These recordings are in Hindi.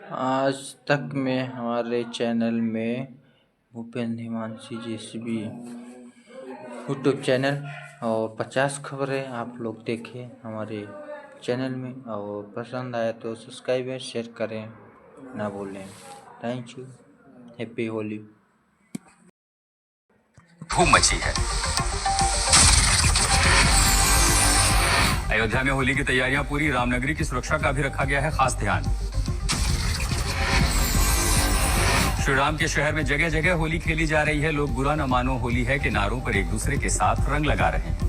आज तक में हमारे चैनल में Bhupendra Himanshi JCB YouTube channel और 50 खबरें आप लोग देखें हमारे चैनल में, और पसंद आया तो सब्सक्राइब और शेयर करें ना भूलें। Thank you. हैप्पी होली। धूम मची है। अयोध्या में होली की तैयारियां पूरी, रामनगरी की सुरक्षा का भी रखा गया है खास ध्यान। श्री राम के शहर में जगह जगह होली खेली जा रही है। लोग बुरा न मानो होली है के नारों पर एक दूसरे के साथ रंग लगा रहे हैं।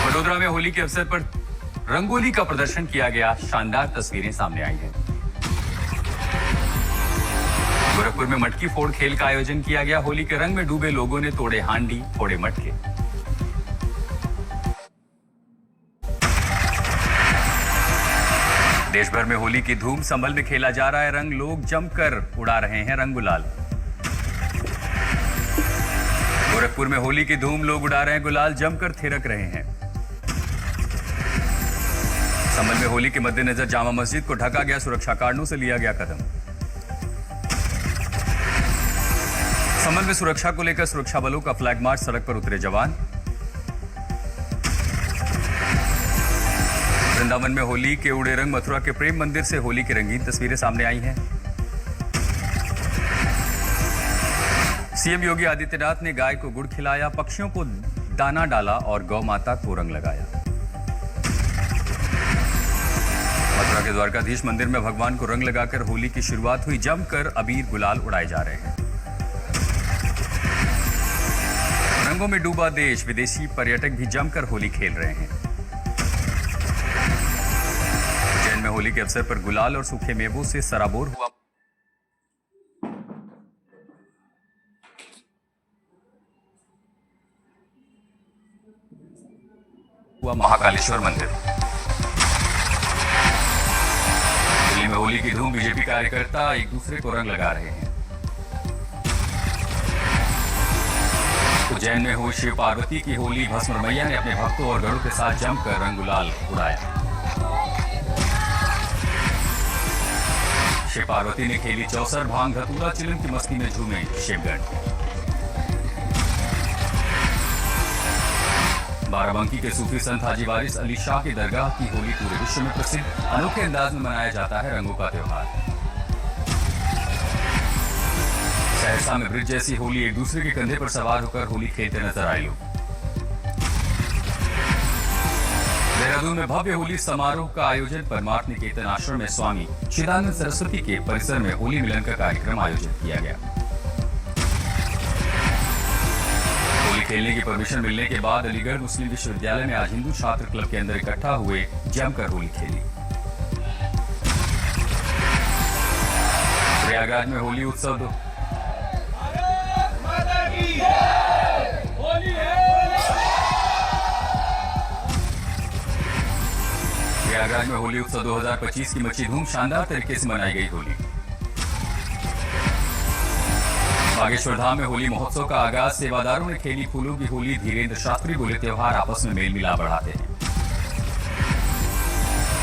वडोदरा में होली के अवसर पर रंगोली का प्रदर्शन किया गया, शानदार तस्वीरें सामने आई हैं। गोरखपुर में मटकी फोड़ खेल का आयोजन किया गया। होली के रंग में डूबे लोगों ने तोड़े हांडी, फोड़े मटके। देश भर में होली की धूम, संभल में खेला जा रहा है रंग, लोग जमकर उड़ा रहे हैं रंग गुलाल। गोरखपुर में होली की धूम, लोग उड़ा रहे हैं गुलाल, जमकर थिरक रहे हैं। संभल में होली के मद्देनजर जामा मस्जिद को ढका गया, सुरक्षा कारणों से लिया गया कदम। संभल में सुरक्षा को लेकर सुरक्षा बलों का फ्लैग मार्च, सड़क पर उतरे जवान। वृंदावन में होली के उड़े रंग, मथुरा के प्रेम मंदिर से होली की रंगीन तस्वीरें सामने आई हैं। सीएम योगी आदित्यनाथ ने गाय को गुड़ खिलाया, पक्षियों को दाना डाला और गौ माता को रंग लगाया। मथुरा के द्वारकाधीश मंदिर में भगवान को रंग लगाकर होली की शुरुआत हुई, जमकर अबीर गुलाल उड़ाए जा रहे हैं। रंगों में डूबा देश, विदेशी पर्यटक भी जमकर होली खेल रहे हैं। में होली के अवसर पर गुलाल और सूखे मेवों से सराबोर हुआ महाकालेश्वर मंदिर। दिल्ली में होली की धूम, बीजेपी कार्यकर्ता एक दूसरे को रंग लगा रहे हैं। उज्जैन में हुई शिव पार्वती की होली, भस्म मैया ने अपने भक्तों और गणों के साथ जमकर रंग गुलाल उड़ाया। शिव पार्वती ने खेली चौसर, भांग धतूरा चिलम की मस्ती में झूमे शिवगण। बाराबंकी के सूफी संत हाजी वारिस अली शाह की दरगाह की होली पूरे विश्व में प्रसिद्ध, अनोखे अंदाज में मनाया जाता है रंगों का त्योहार। सहरसा में ब्रिज जैसी होली, एक दूसरे के कंधे पर सवार होकर होली खेलते नजर आए लोग। देहरादून में भव्य होली समारोह का आयोजन, परमार्थ निकेतन आश्रम में स्वामी चिदानंद सरस्वती के परिसर में होली मिलन का कार्यक्रम आयोजित किया गया। होली खेलने की परमिशन मिलने के बाद अलीगढ़ मुस्लिम विश्वविद्यालय में आज हिंदू छात्र क्लब के अंदर इकट्ठा हुए, जमकर होली खेली। प्रयागराज में होली उत्सव प्रयागराज में होली उत्सव 2025 की मची धूम, शानदार तरीके से मनाई गई होली। बागेश्वर धाम में होली महोत्सव का आगाज, सेवादारों ने खेली फूलों की होली। धीरेन्द्र शास्त्री बोले त्योहार आपस में मेल मिलाप बढ़ाते हैं।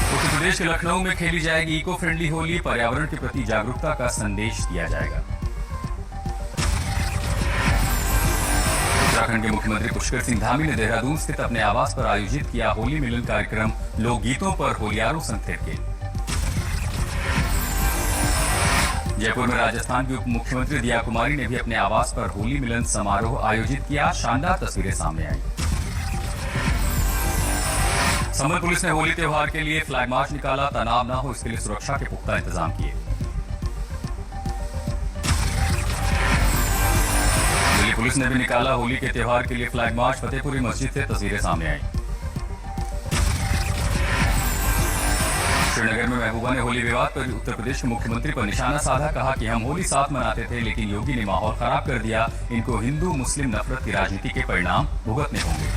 उत्तर प्रदेश के लखनऊ में खेली जाएगी इको फ्रेंडली होली, पर्यावरण के प्रति जागरूकता का संदेश दिया जाएगा। उत्तराखंड के मुख्यमंत्री पुष्कर सिंह धामी ने देहरादून स्थित अपने आवास पर आयोजित किया होली मिलन कार्यक्रम, लोकगीतों पर होलियारों संग थिरके। जयपुर में राजस्थान की उप मुख्यमंत्री दिया कुमारी ने भी अपने आवास पर होली मिलन समारोह आयोजित किया, शानदार तस्वीरें सामने आई। संभल पुलिस ने होली त्योहार के लिए फ्लैग मार्च निकाला, तनाव न हो इसके लिए सुरक्षा के पुख्ता इंतजाम किए। पुलिस ने भी निकाला होली के त्योहार के लिए फ्लैग मार्च, फतेहपुरी मस्जिद से तस्वीरें सामने आई। श्रीनगर में महबूबा ने होली विवाद पर उत्तर प्रदेश के मुख्यमंत्री पर निशाना साधा, कहा कि हम होली साथ मनाते थे लेकिन योगी ने माहौल खराब कर दिया, इनको हिंदू मुस्लिम नफरत की राजनीति के परिणाम भुगतने होंगे।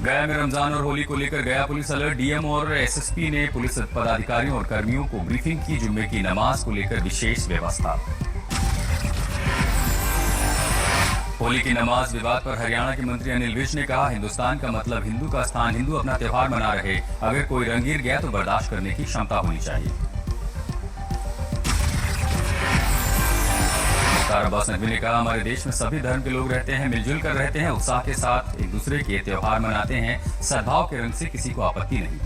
गया में रमजान और होली को लेकर गया पुलिस अलर्ट, डीएम और एसएसपी ने पुलिस पदाधिकारियों और कर्मियों को ब्रीफिंग की, जुम्मे की नमाज को लेकर विशेष व्यवस्था। होली की नमाज विवाद पर हरियाणा के मंत्री अनिल विज ने कहा, हिंदुस्तान का मतलब हिंदू का स्थान, हिंदू अपना त्योहार मना रहे, अगर कोई रंग गिर गया तो बर्दाश्त करने की क्षमता होनी चाहिए। मुख्तार अब्बास नकवी ने कहा, हमारे देश में सभी धर्म के लोग रहते हैं, मिलजुल कर रहते हैं, उत्साह के साथ एक दूसरे के त्योहार मनाते हैं, सद्भाव के रंग से किसी को आपत्ति नहीं।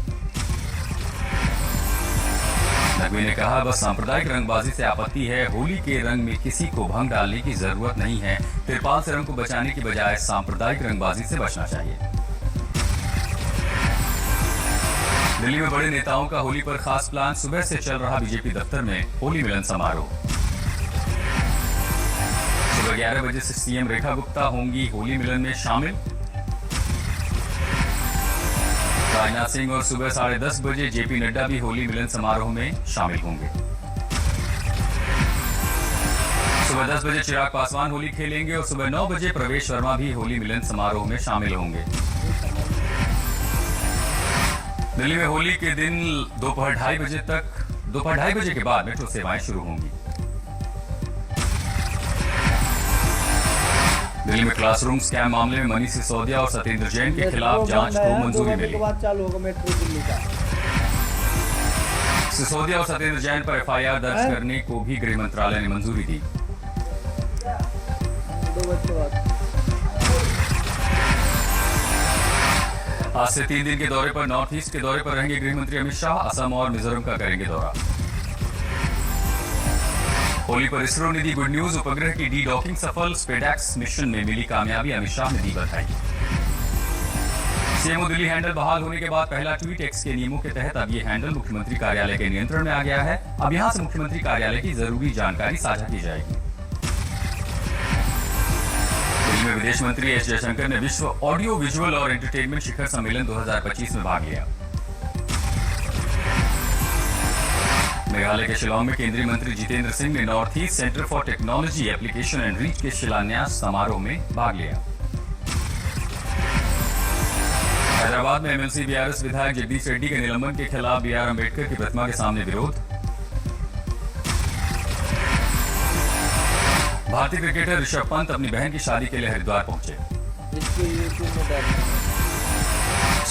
नकवी ने कहा, बस सांप्रदायिक रंगबाजी से आपत्ति है, होली के रंग में किसी को भंग डालने की जरूरत नहीं है, तिरपाल से रंग को बचाने की बजाय सांप्रदायिक रंगबाजी से बचना चाहिए। दिल्ली में बड़े नेताओं का होली पर खास प्लान, सुबह से चल रहा बीजेपी दफ्तर में होली मिलन समारोह। सुबह 11 बजे से सीएम रेखा गुप्ता होंगी होली मिलन में शामिल। राजनाथ सिंह और सुबह 10:30 बजे जेपी नड्डा भी होली मिलन समारोह में शामिल होंगे। सुबह 10 बजे चिराग पासवान होली खेलेंगे और सुबह 9 बजे प्रवेश वर्मा भी होली मिलन समारोह में शामिल होंगे। दिल्ली में होली के दिन दोपहर 2:30 बजे के बाद मेट्रो सेवाएं शुरू होंगी। दिल्ली में क्लासरूम स्कैम मामले में मनीष सिसोदिया और सत्येंद्र जैन के खिलाफ जांच को मंजूरी मिली। सिसोदिया और सत्येंद्र जैन पर एफआईआर दर्ज करने को भी गृह मंत्रालय ने मंजूरी दी। आज से 3 दिन के दौरे पर नॉर्थ ईस्ट के दौरे पर रहेंगे गृह मंत्री अमित शाह, असम और मिजोरम का करेंगे दौरा। होली पर इसरो ने दी गुड न्यूज, उपग्रह की डी डॉकिंग सफल, स्पेडएक्स मिशन में मिली कामयाबी, अमित शाह ने दी बधाई। सीएमओ दिल्ली हैंडल बहाल होने के बाद पहला ट्वीट, एक्स के नियमों के तहत अब ये हैंडल मुख्यमंत्री कार्यालय के नियंत्रण में आ गया है। अब यहां से मुख्यमंत्री कार्यालय की जरूरी जानकारी साझा की जाएगी। दिल्ली में विदेश मंत्री एस जयशंकर ने विश्व ऑडियो विजुअल और एंटरटेनमेंट शिखर सम्मेलन 2025 में भाग लिया। मेघालय के शिलांग में केंद्रीय मंत्री जितेंद्र सिंह ने north east centre for technology application and reach के शिलान्यास समारोह में भाग लिया। हैदराबाद में एमएलसी बीआरएस विधायक जगदीश रेड्डी के निलंबन के खिलाफ बीआर अम्बेडकर की प्रतिमा के सामने विरोध। भारतीय क्रिकेटर ऋषभ पंत अपनी बहन की शादी के लिए हरिद्वार पहुंचे।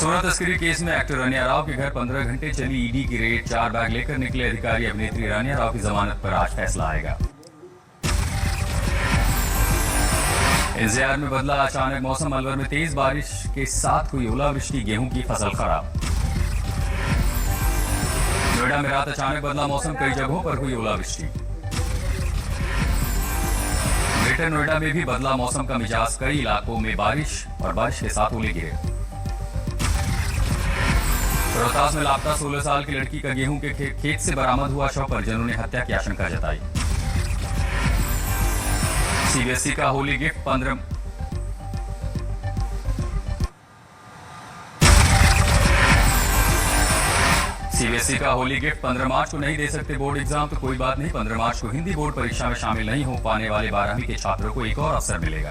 सोना तस्करी केस में एक्टर रानिया राव के घर 15 घंटे चली ईडी की रेड, 4 बैग लेकर निकले अधिकारी। अभिनेत्री रानिया राव की जमानत पर आज फैसला आएगा। एनसीआर में बदला अचानक मौसम, अलवर में तेज बारिश के साथ हुई ओलावृष्टि, गेहूं की फसल खराब। नोएडा में रात अचानक बदला मौसम, कई जगहों पर हुई ओलावृष्टि। ग्रेटर नोएडा में भी बदला मौसम का मिजाज, कई इलाकों में बारिश और बारिश के साथ ओले गिरे। रोहतास में लापता 16 साल की लड़की का गेहूं के खेत से बरामद हुआ शव, परिजनों ने हत्या की आशंका जताई। सीबीएसई का होली गिफ्ट 15 मार्च को नहीं दे सकते बोर्ड एग्जाम, तो कोई बात नहीं, 15 मार्च को हिंदी बोर्ड परीक्षा में शामिल नहीं हो पाने वाले 12वीं के छात्रों को एक और अवसर मिलेगा।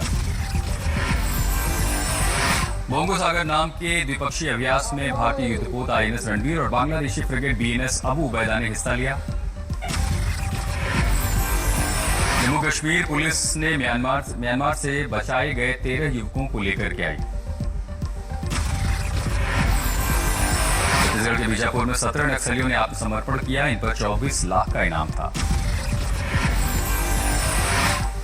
बोंगो सागर नाम के द्विपक्षीय अभ्यास में भारतीय युद्धपोत आईएनएस रणवीर और बांग्लादेशी फ्रिगेट बीएनएस अबू उबैदा ने हिस्सा लिया। जम्मू कश्मीर पुलिस ने म्यांमार से बचाए गए 13 युवकों को लेकर के आई। छत्तीसगढ़ के बीजापुर में 17 नक्सलियों ने आत्मसमर्पण किया, इन पर 24 लाख का इनाम था।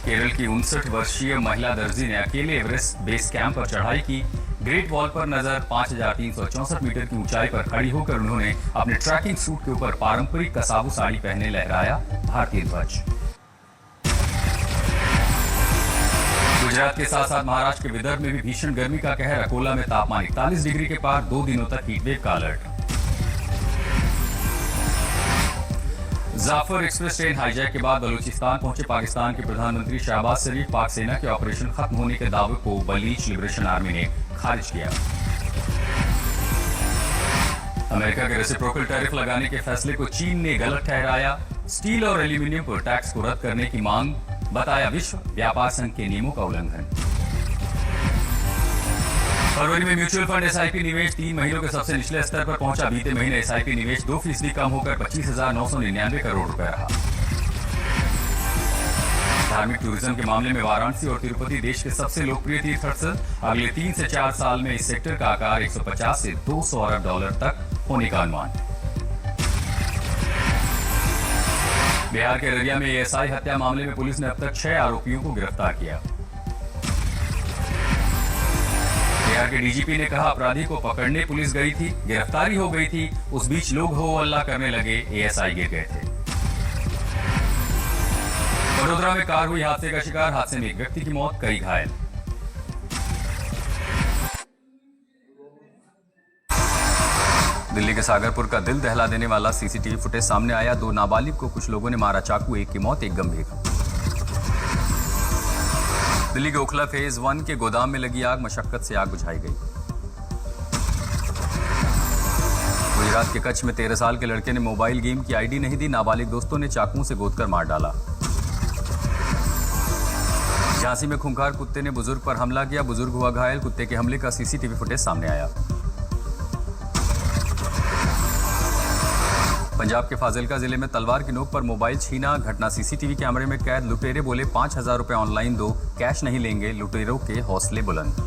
केरल की 59 वर्षीय महिला दर्जी ने अकेले एवरेस्ट बेस कैंप पर चढ़ाई की। ग्रेट वॉल पर नजर 5364 मीटर की ऊंचाई पर खड़ी होकर उन्होंने अपने ट्रैकिंग सूट के ऊपर पारंपरिक कसाबू साड़ी पहने लहराया भारतीय ध्वज। गुजरात के साथ साथ महाराष्ट्र के विदर्भ में भी भीषण गर्मी का कहर, अकोला में तापमान 41 डिग्री के पार, 2 दिनों तक हीटवेव का alert. Jaffar express train hijack के बाद बलूचिस्तान पहुंचे पाकिस्तान के प्रधानमंत्री शहबाज शरीफ, पाक सेना के ऑपरेशन खत्म होने के दावे को बलीच लिबरेशन आर्मी ने खारिज किया। अमेरिका के रेसिप्रोकल टैरिफ लगाने के फैसले को चीन ने गलत ठहराया। स्टील और एल्यूमिनियम पर टैक्स को रद्द करने की मांग, बताया विश्व व्यापार संघ के नियमों का उल्लंघन। फरवरी में म्यूचुअल फंड एसआईपी निवेश 3 महीनों के सबसे निचले स्तर पर पहुंचा। बीते महीने एसआईपी निवेश 2% कम होकर 25,999 करोड़ रुपए रहा। धार्मिक टूरिज्म के मामले में वाराणसी और तिरुपति देश के सबसे लोकप्रिय तीर्थ स्थल। अगले 3 से 4 साल में इस सेक्टर का आकार 150 से 200 अरब डॉलर तक होने का अनुमान। बिहार के अररिया में एएसआई हत्या मामले में पुलिस ने अब तक 6 आरोपियों को गिरफ्तार किया। बिहार के डीजीपी ने कहा, अपराधी को पकड़ने पुलिस गई थी, गिरफ्तारी हो गई थी, उस बीच लोग हो हल्ला करने लगे, एएसआई गिर गए थे। वडोदरा में कार हुई हादसे का शिकार, हादसे में एक व्यक्ति की मौत, कई घायल। दिल्ली के सागरपुर का दिल दहला देने वाला सीसीटीवी फुटेज सामने आया। 2 नाबालिग को कुछ लोगों ने मारा चाकू, एक की मौत, एक गंभीर। दिल्ली के ओखला फेज 1 के गोदाम में लगी आग, मशक्कत से आग बुझाई गई। गुजरात के कच्छ में 13 साल के लड़के ने मोबाइल गेम की आईडी नहीं दी, नाबालिग दोस्तों ने चाकुओं से गोदकर मार डाला। झांसी में खूंखार कुत्ते ने बुजुर्ग पर हमला किया, बुजुर्ग हुआ घायल, कुत्ते के हमले का सीसीटीवी फुटेज सामने आया। पंजाब के फाजिलका जिले में तलवार की नोक पर मोबाइल छीना, घटना सीसीटीवी कैमरे में कैद। लुटेरे बोले 5,000 रुपए ऑनलाइन दो, कैश नहीं लेंगे, लुटेरों के हौसले बुलंद।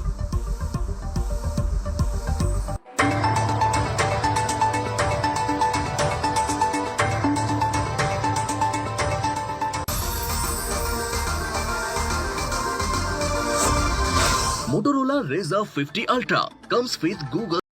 Motorola Razr 50 Ultra comes with Google